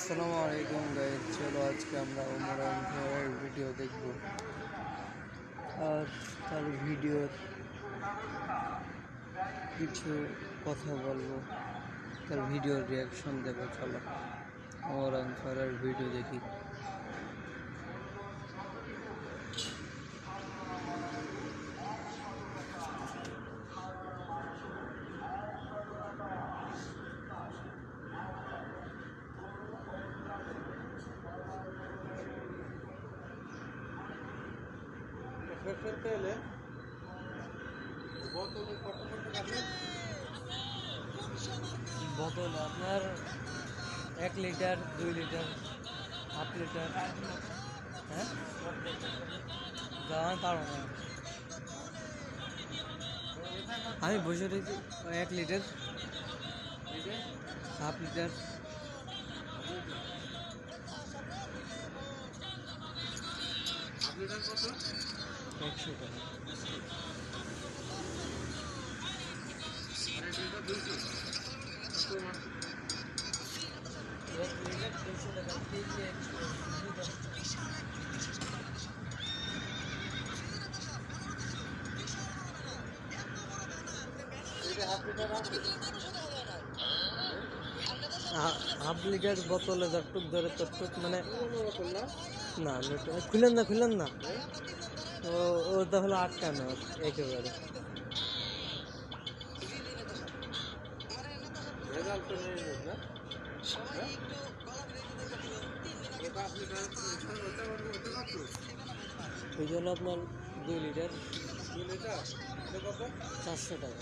আসসালামু আলাইকুম গাইস, চলো আজকে আমরা ওমরান ভাইয়ের ভিডিও দেখব আর তার ভিডিওর কিছু কথা বলবো, তার ভিডিওর রিয়াকশন দেবো। চলো ওমরান ভাইয়ের ভিডিও দেখি। বোতল আপনার 1 লিটার, 2 লিটার, হাফ লিটার। হ্যাঁ, যাওয়ান পারবো না আমি, বসে রয়েছি। 1 লিটার, হাফ লিটার, 100 টাকা। হাফ লিটার বোতলে যতটুক ধরে ততটুক, মানে না খুলেন না ও ওটা হলো আটকানো একেবারে। ওই জন্য আপনার 2 লিটার 400 টাকা।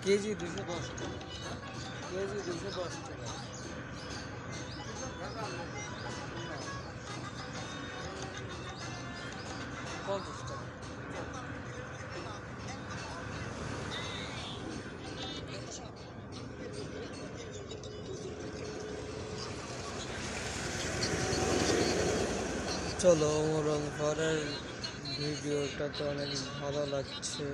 কেজি 210 টাকা, কেজি 210 টাকা। না, 50 টাকা। চলো ওমরান ভাইয়ের ভিডিওটা তো অনেক ভালো লাগছে।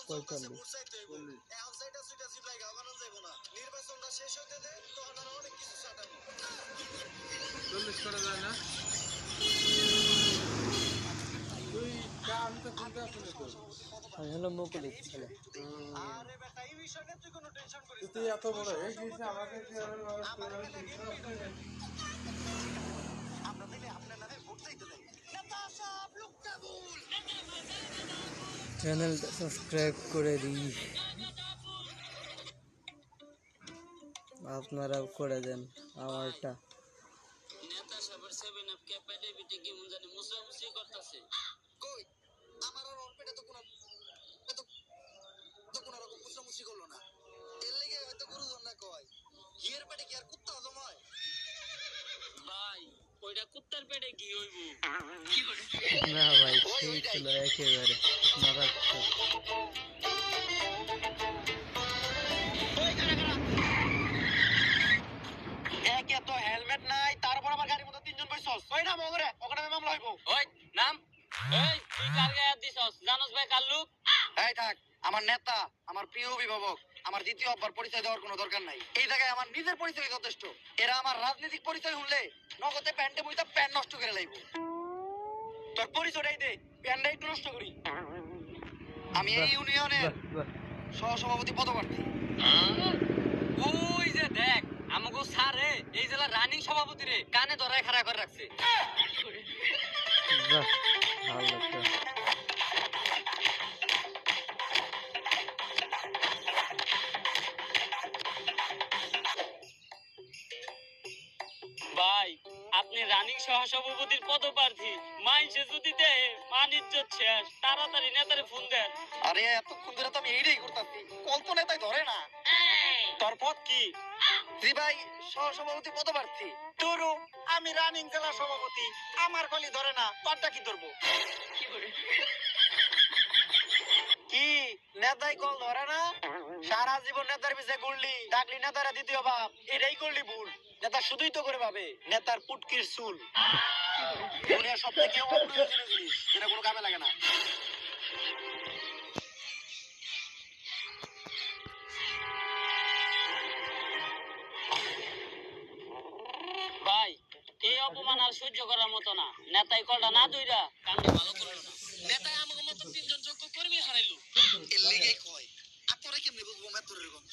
পঁয়তাল্লিশ। আমি হলো মুকুলিক ছেলে। এত বড় হয়ে গেছে আমাকে চ্যানেলটা সাবস্ক্রাইব করে দিই, আপনারাও করে দেন আমারটা। নেতা সাহেবের 7 আপ ক্যাপাইটে বিটে কি মন জানি মুসরামুসি করতেছে। কই আমার আর অল্পেটা তো কোনো রকম মুসরামুসি করলো না। এর লাগি হয়তো গুরুজন না কয় হিয়ার পেটে কি আর কুত্তা হজম হয়? ভাই ওইটা কুত্তার পেটে কি হইব? কি করে না ভাই, সেই ছিল একেবারে মারাত্মক। একে তো হেলমেট নাই, তারপর আমার গাড়ির মধ্যে 3 জন বইছস। ওই নাম ওরে, ওখানে মামলা হইব। ওই নাম, এই তুই কার গায়ে দিছস? জানোস ভাই কার লোক? এই থাক, আমার নেতা, আমার প্রিয় অভিভাবক, আমার দ্বিতীয় আব্বার পরিচয় দেওয়ার কোনো দরকার নাই। এই জায়গায় আমার নিজের পরিচয় যথেষ্ট। এরা আমার রাজনৈতিক পরিচয় শুনলে নগদে প্যান্টে বইটা প্যান্ট নষ্ট করে লাইব। তোর পরিচয়টাই দে, প্যান্টটা একটু নষ্ট করি। আমি এই ইউনিয়নের সহসভাপতি পদপ্রার্থী। ওই যে দেখ, আমাকে স্যারে এই জেলার রানিং সভাপতি রে কানে ধরায় খাড়া করে রাখছে। ভালো লাগছে। ভাই আপনি রানিং সহসভাপতির পদপ্রার্থী, মাইনসে যদি দেহে মান ইজ্জত শেষ, তাড়াতাড়ি নেতারে ফোন দেন। আরে এতক্ষণ ধরে তো আমি এইটাই করতেছি, কল তো নেতাই ধরে না। তোর পদ কি? জি ভাই, সহসভাপতি পদপ্রার্থী। তোরও, আমি রানিং জেলা সভাপতি, আমার কলি ধরে না, তোরটা কি ধরবো? কি নেতাই কল ধরে না? সারা জীবন নেতার পিছে ঘুরলি, ডাকলি নেতারা দ্বিতীয় বাপ, এটাই করলি ভুল। নেতা শুধুই তো করে ভাবে নেতার পুটকির চুল। দুনিয়ার সব থেকে অপ্রয়োজনীয় জিনিস, এটা কোনো কামে লাগে না। ভাই, এই অপমান আর সহ্য করার মতো না। নেতাই কলটা না দইরা কামটা ভালো করলো না। নেতাই আমাকে মতো তিনজন যোগ্য কর্মী হারাইলো। এর লেগেই কয়, আপনারা কেমনে বুঝবো মেতরের গন্ধ?